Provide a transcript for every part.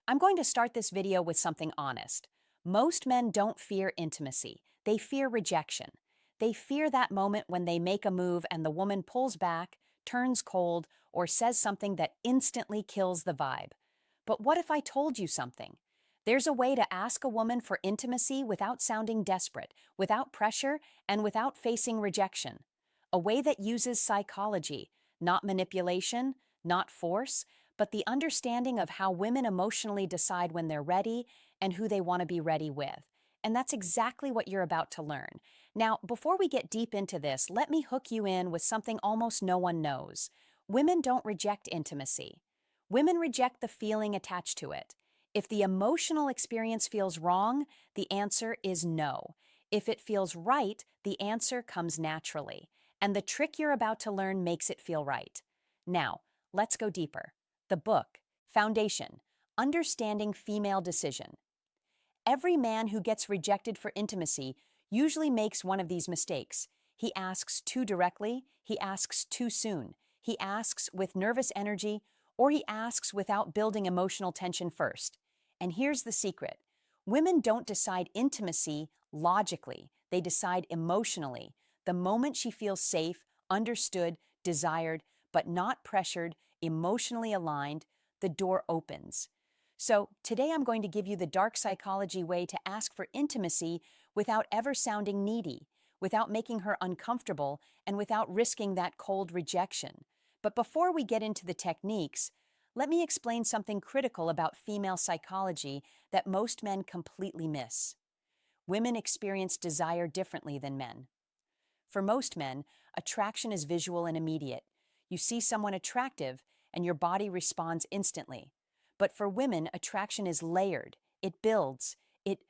I'm going to start this video with something honest. Most men don't fear intimacy. They fear rejection. They fear that moment when they make a move and the woman pulls back, turns cold, or says something that instantly kills the vibe. But what if I told you something? There's a way to ask a woman for intimacy without sounding desperate, without pressure, and without facing rejection. A way that uses psychology, not manipulation, not force, but the understanding of how women emotionally decide when they're ready and who they want to be ready with. And that's exactly what you're about to learn. Now, before we get deep into this, let me hook you in with something almost no one knows. Women don't reject intimacy. Women reject the feeling attached to it. If the emotional experience feels wrong, the answer is no. If it feels right, the answer comes naturally. And the trick you're about to learn makes it feel right. Now, let's go deeper. The book, Foundation, Understanding Female Decision. Every man who gets rejected for intimacy usually makes one of these mistakes. He asks too directly, he asks too soon, he asks with nervous energy, or he asks without building emotional tension first. And here's the secret. Women don't decide intimacy logically, they decide emotionally. The moment she feels safe, understood, desired, but not pressured, emotionally aligned, the door opens. So, today I'm going to give you the dark psychology way to ask for intimacy without ever sounding needy, without making her uncomfortable, and without risking that cold rejection. But before we get into the techniques, let me explain something critical about female psychology that most men completely miss. Women experience desire differently than men. For most men, attraction is visual and immediate. You see someone attractive, and your body responds instantly. But for women, attraction is layered. It builds. It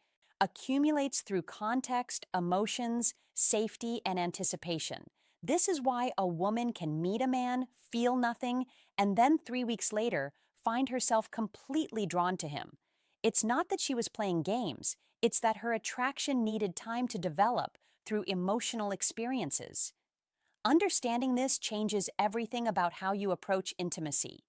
accumulates through context, emotions, safety, and anticipation. This is why a woman can meet a man, feel nothing, and then 3 weeks later find herself completely drawn to him. It's not that she was playing games, it's that her attraction needed time to develop through emotional experiences. Understanding this changes everything about how you approach intimacy.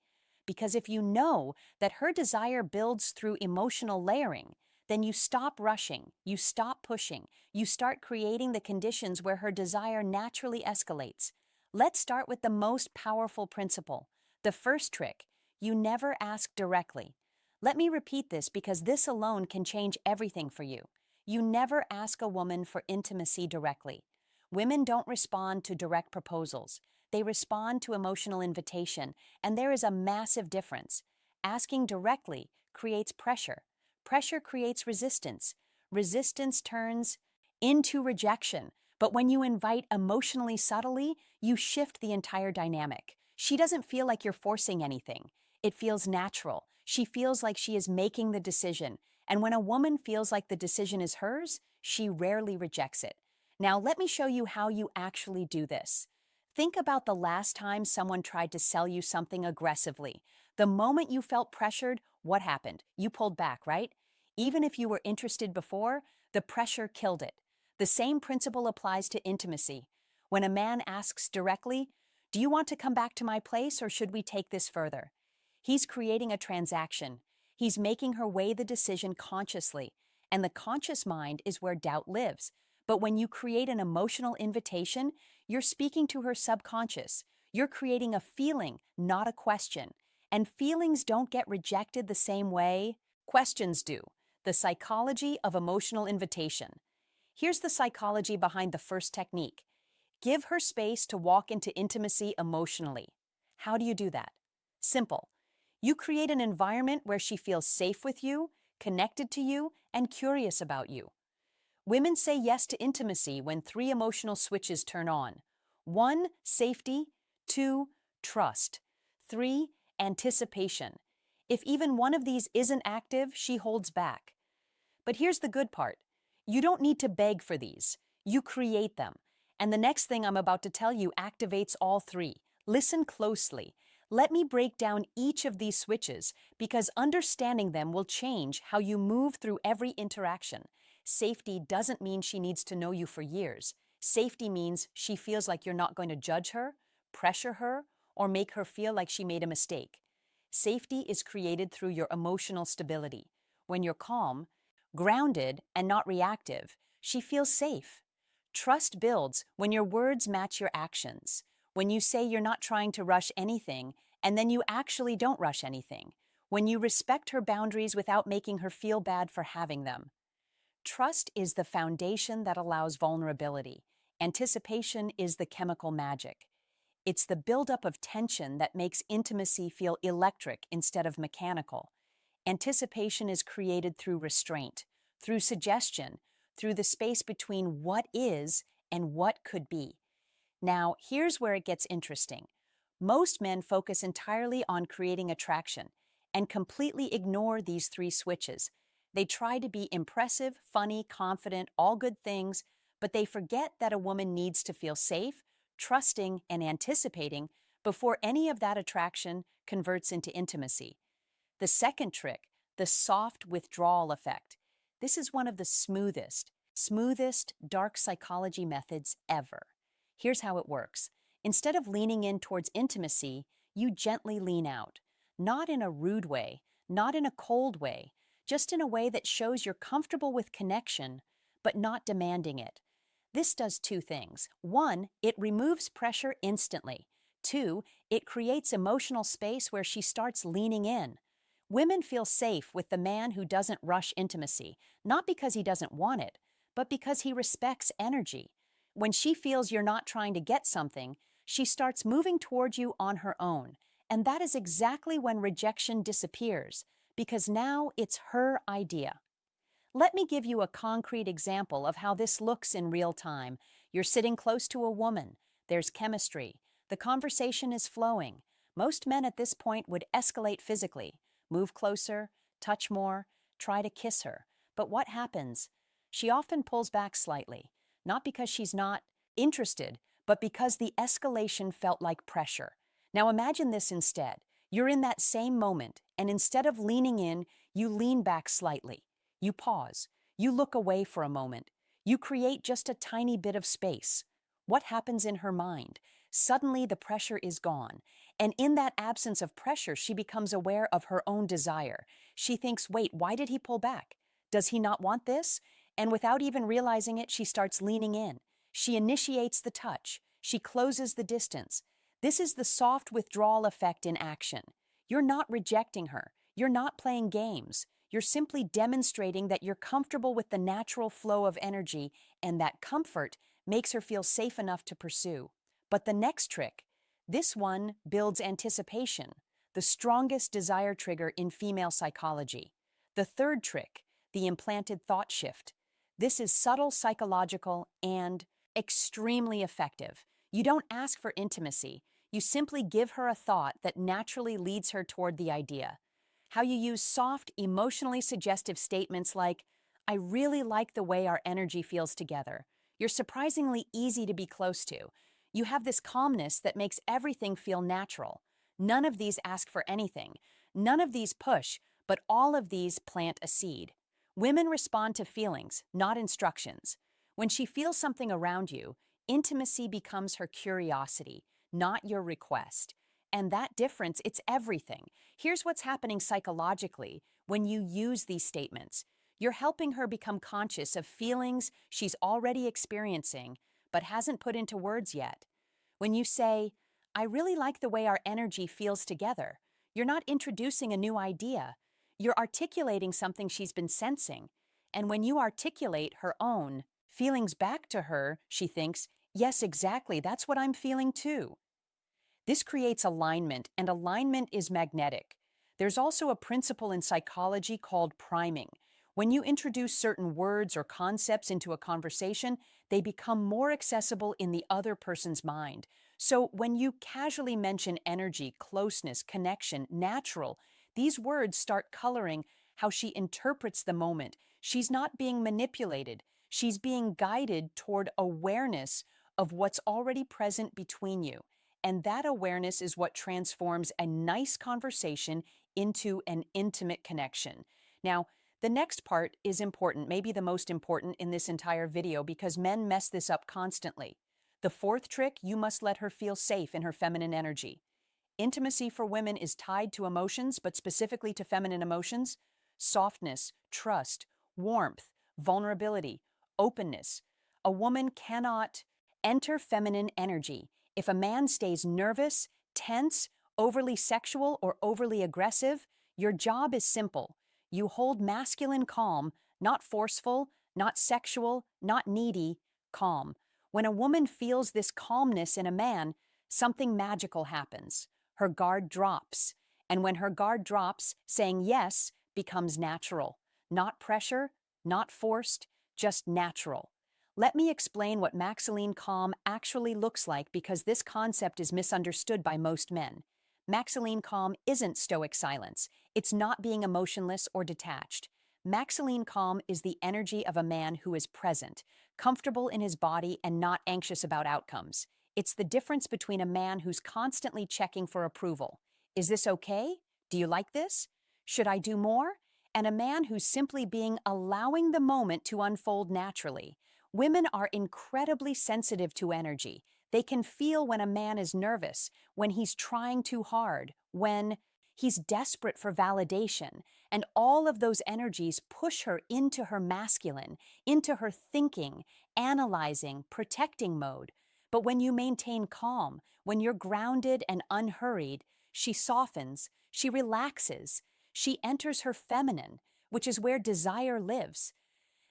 Because if you know that her desire builds through emotional layering, then you stop rushing, you stop pushing, you start creating the conditions where her desire naturally escalates. Let's start with the most powerful principle. The first trick, you never ask directly. Let me repeat this because this alone can change everything for you. You never ask a woman for intimacy directly. Women don't respond to direct proposals. They respond to emotional invitation, and there is a massive difference. Asking directly creates pressure. Pressure creates resistance. Resistance turns into rejection. But when you invite emotionally subtly, you shift the entire dynamic. She doesn't feel like you're forcing anything. It feels natural. She feels like she is making the decision. And when a woman feels like the decision is hers, she rarely rejects it. Now, let me show you how you actually do this. Think about the last time someone tried to sell you something aggressively. The moment you felt pressured, what happened? You pulled back, right? Even if you were interested before, the pressure killed it. The same principle applies to intimacy. When a man asks directly, "Do you want to come back to my place or should we take this further?" He's creating a transaction. He's making her weigh the decision consciously. And the conscious mind is where doubt lives. But when you create an emotional invitation, you're speaking to her subconscious. You're creating a feeling, not a question. And feelings don't get rejected the same way questions do. The psychology of emotional invitation. Here's the psychology behind the first technique. Give her space to walk into intimacy emotionally. How do you do that? Simple. You create an environment where she feels safe with you, connected to you, and curious about you. Women say yes to intimacy when three emotional switches turn on. 1, safety. 2, trust. 3, anticipation. If even one of these isn't active, she holds back. But here's the good part. You don't need to beg for these. You create them. And the next thing I'm about to tell you activates all three. Listen closely. Let me break down each of these switches because understanding them will change how you move through every interaction. Safety doesn't mean she needs to know you for years. Safety means she feels like you're not going to judge her, pressure her, or make her feel like she made a mistake. Safety is created through your emotional stability. When you're calm, grounded, and not reactive, she feels safe. Trust builds when your words match your actions. When you say you're not trying to rush anything, and then you actually don't rush anything. When you respect her boundaries without making her feel bad for having them. Trust is the foundation that allows vulnerability. Anticipation is the chemical magic. It's the buildup of tension that makes intimacy feel electric instead of mechanical. Anticipation is created through restraint, through suggestion, through the space between what is and what could be. Now, here's where it gets interesting. Most men focus entirely on creating attraction and completely ignore these three switches. They try to be impressive, funny, confident, all good things, but they forget that a woman needs to feel safe, trusting, and anticipating before any of that attraction converts into intimacy. The second trick, the soft withdrawal effect. This is one of the smoothest dark psychology methods ever. Here's how it works. Instead of leaning in towards intimacy, you gently lean out. Not in a rude way, not in a cold way, just in a way that shows you're comfortable with connection, but not demanding it. This does two things. One, it removes pressure instantly. Two, it creates emotional space where she starts leaning in. Women feel safe with the man who doesn't rush intimacy, not because he doesn't want it, but because he respects energy. When she feels you're not trying to get something, she starts moving toward you on her own. And that is exactly when rejection disappears, because now it's her idea. Let me give you a concrete example of how this looks in real time. You're sitting close to a woman. There's chemistry. The conversation is flowing. Most men at this point would escalate physically, move closer, touch more, try to kiss her. But what happens? She often pulls back slightly, not because she's not interested, but because the escalation felt like pressure. Now imagine this instead. You're in that same moment, and instead of leaning in, you lean back slightly. You pause. You look away for a moment. You create just a tiny bit of space. What happens in her mind? Suddenly the pressure is gone. And in that absence of pressure, she becomes aware of her own desire. She thinks, wait, why did he pull back? Does he not want this? And without even realizing it, she starts leaning in. She initiates the touch. She closes the distance. This is the soft withdrawal effect in action. You're not rejecting her. You're not playing games. You're simply demonstrating that you're comfortable with the natural flow of energy, and that comfort makes her feel safe enough to pursue. But the next trick, this one builds anticipation, the strongest desire trigger in female psychology. The third trick, the implanted thought shift. This is subtle, psychological, and extremely effective. You don't ask for intimacy. You simply give her a thought that naturally leads her toward the idea. How you use soft, emotionally suggestive statements like, I really like the way our energy feels together. You're surprisingly easy to be close to. You have this calmness that makes everything feel natural. None of these ask for anything. None of these push, but all of these plant a seed. Women respond to feelings, not instructions. When she feels something around you, intimacy becomes her curiosity, not your request. And that difference, it's everything. Here's what's happening psychologically when you use these statements. You're helping her become conscious of feelings she's already experiencing but hasn't put into words yet. When you say, I really like the way our energy feels together, you're not introducing a new idea. You're articulating something she's been sensing. And when you articulate her own feelings back to her, she thinks, yes, exactly, that's what I'm feeling too. This creates alignment, and alignment is magnetic. There's also a principle in psychology called priming. When you introduce certain words or concepts into a conversation, they become more accessible in the other person's mind. So when you casually mention energy, closeness, connection, natural, these words start coloring how she interprets the moment. She's not being manipulated. She's being guided toward awareness of what's already present between you. And that awareness is what transforms a nice conversation into an intimate connection. Now, the next part is important, maybe the most important in this entire video, because men mess this up constantly. The fourth trick, you must let her feel safe in her feminine energy. Intimacy for women is tied to emotions, but specifically to feminine emotions: softness, trust, warmth, vulnerability, openness. A woman cannot enter feminine energy if a man stays nervous, tense, overly sexual, or overly aggressive. Your job is simple. You hold masculine calm, not forceful, not sexual, not needy, calm. When a woman feels this calmness in a man, something magical happens. Her guard drops. And when her guard drops, saying yes becomes natural. Not pressure, not forced, just natural. Let me explain what Maxilene Calm actually looks like, because this concept is misunderstood by most men. Maxilene Calm isn't stoic silence. It's not being emotionless or detached. Maxilene Calm is the energy of a man who is present, comfortable in his body, and not anxious about outcomes. It's the difference between a man who's constantly checking for approval. Is this okay? Do you like this? Should I do more? And a man who's simply being allowing the moment to unfold naturally. Women are incredibly sensitive to energy. They can feel when a man is nervous, when he's trying too hard, when he's desperate for validation, and all of those energies push her into her masculine, into her thinking, analyzing, protecting mode. But when you maintain calm, when you're grounded and unhurried, she softens, she relaxes, she enters her feminine, which is where desire lives.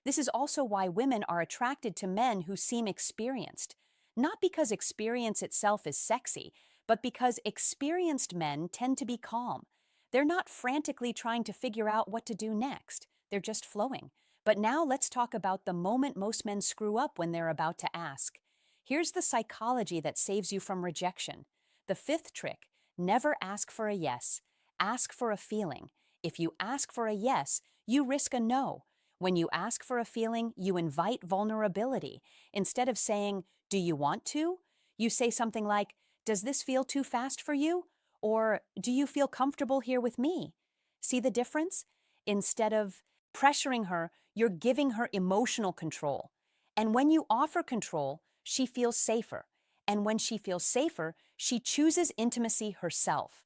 This is also why women are attracted to men who seem experienced, not because experience itself is sexy, but because experienced men tend to be calm. They're not frantically trying to figure out what to do next. They're just flowing. But now let's talk about the moment most men screw up when they're about to ask. Here's the psychology that saves you from rejection. The fifth trick: never ask for a yes. Ask for a feeling. If you ask for a yes, you risk a no. When you ask for a feeling, you invite vulnerability. Instead of saying, "Do you want to?" you say something like, "Does this feel too fast for you?" Or, "Do you feel comfortable here with me?" See the difference? Instead of pressuring her, you're giving her emotional control. And when you offer control, she feels safer. And when she feels safer, she chooses intimacy herself.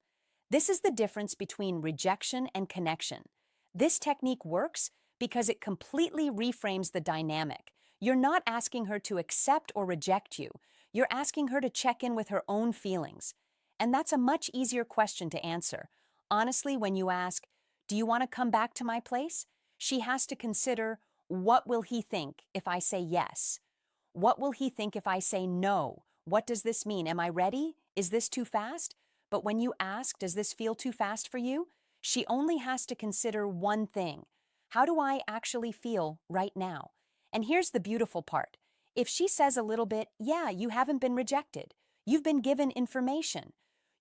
This is the difference between rejection and connection. This technique works because it completely reframes the dynamic. You're not asking her to accept or reject you. You're asking her to check in with her own feelings. And that's a much easier question to answer. Honestly, when you ask, "Do you want to come back to my place?" she has to consider, what will he think if I say yes? What will he think if I say no? What does this mean? Am I ready? Is this too fast? But when you ask, "Does this feel too fast for you?" she only has to consider one thing: how do I actually feel right now? And here's the beautiful part. If she says a little bit, "Yeah, you haven't been rejected. You've been given information,"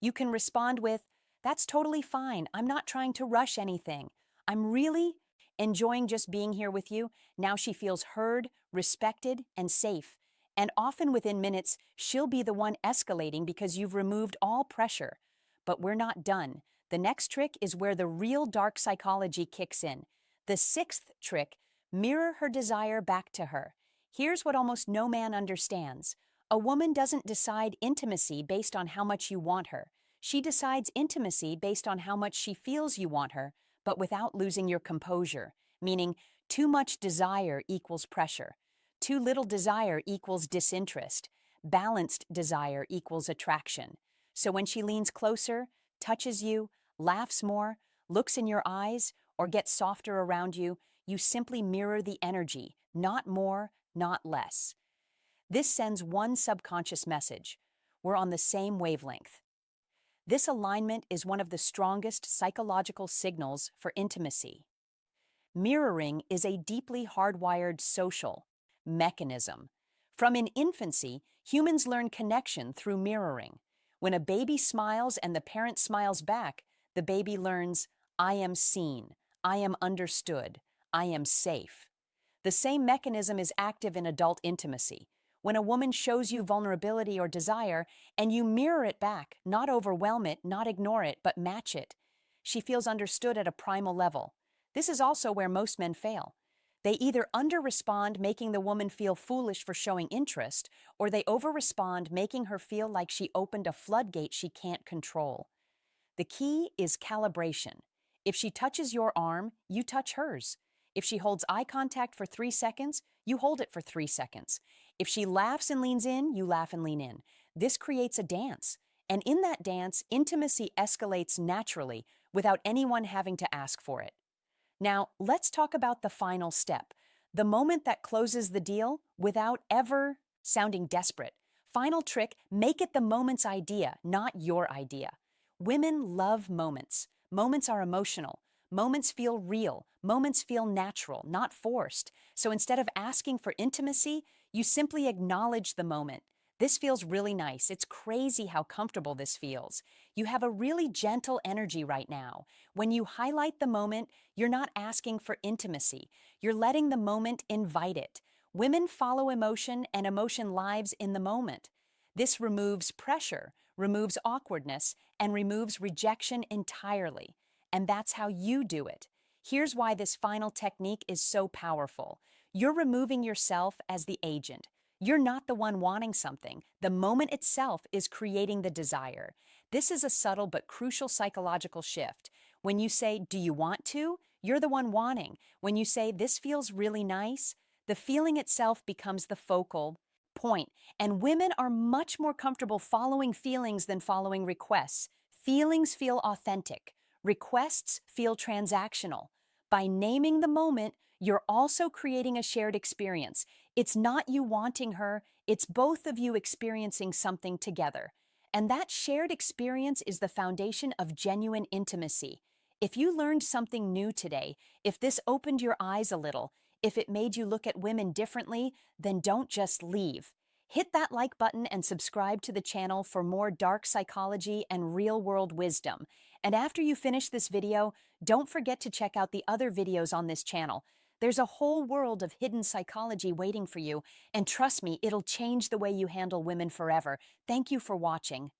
you can respond with, "That's totally fine. I'm not trying to rush anything. I'm really enjoying just being here with you." Now she feels heard, respected, and safe. And often within minutes, she'll be the one escalating because you've removed all pressure. But we're not done. The next trick is where the real dark psychology kicks in. The sixth trick: mirror her desire back to her. Here's what almost no man understands. A woman doesn't decide intimacy based on how much you want her. She decides intimacy based on how much she feels you want her, but without losing your composure, meaning too much desire equals pressure. Too little desire equals disinterest. Balanced desire equals attraction. So when she leans closer, touches you, laughs more, looks in your eyes, or gets softer around you, you simply mirror the energy, not more, not less. This sends one subconscious message: we're on the same wavelength. This alignment is one of the strongest psychological signals for intimacy. Mirroring is a deeply hardwired social mechanism. From in infancy, humans learn connection through mirroring. When a baby smiles and the parent smiles back, the baby learns, "I am seen, I am understood, I am safe." The same mechanism is active in adult intimacy. When a woman shows you vulnerability or desire, and you mirror it back, not overwhelm it, not ignore it, but match it, she feels understood at a primal level. This is also where most men fail. They either underrespond, making the woman feel foolish for showing interest, or they overrespond, making her feel like she opened a floodgate she can't control. The key is calibration. If she touches your arm, you touch hers. If she holds eye contact for 3 seconds, you hold it for 3 seconds. If she laughs and leans in, you laugh and lean in. This creates a dance. And in that dance, intimacy escalates naturally without anyone having to ask for it. Now, let's talk about the final step, the moment that closes the deal without ever sounding desperate. Final trick, make it the moment's idea, not your idea. Women love moments. Moments are emotional. Moments feel real. Moments feel natural, not forced. So instead of asking for intimacy, you simply acknowledge the moment. This feels really nice. It's crazy how comfortable this feels. You have a really gentle energy right now. When you highlight the moment, you're not asking for intimacy. You're letting the moment invite it. Women follow emotion, and emotion lives in the moment. This removes pressure, removes awkwardness, and removes rejection entirely. And that's how you do it. Here's why this final technique is so powerful. You're removing yourself as the agent. You're not the one wanting something. The moment itself is creating the desire. This is a subtle but crucial psychological shift. When you say, "Do you want to?" you're the one wanting. When you say, "This feels really nice," the feeling itself becomes the focal point. And women are much more comfortable following feelings than following requests. Feelings feel authentic. Requests feel transactional. By naming the moment, you're also creating a shared experience. It's not you wanting her, it's both of you experiencing something together. And that shared experience is the foundation of genuine intimacy. If you learned something new today, if this opened your eyes a little, if it made you look at women differently, then don't just leave. Hit that like button and subscribe to the channel for more dark psychology and real-world wisdom. And after you finish this video, don't forget to check out the other videos on this channel. There's a whole world of hidden psychology waiting for you, and trust me, it'll change the way you handle women forever. Thank you for watching.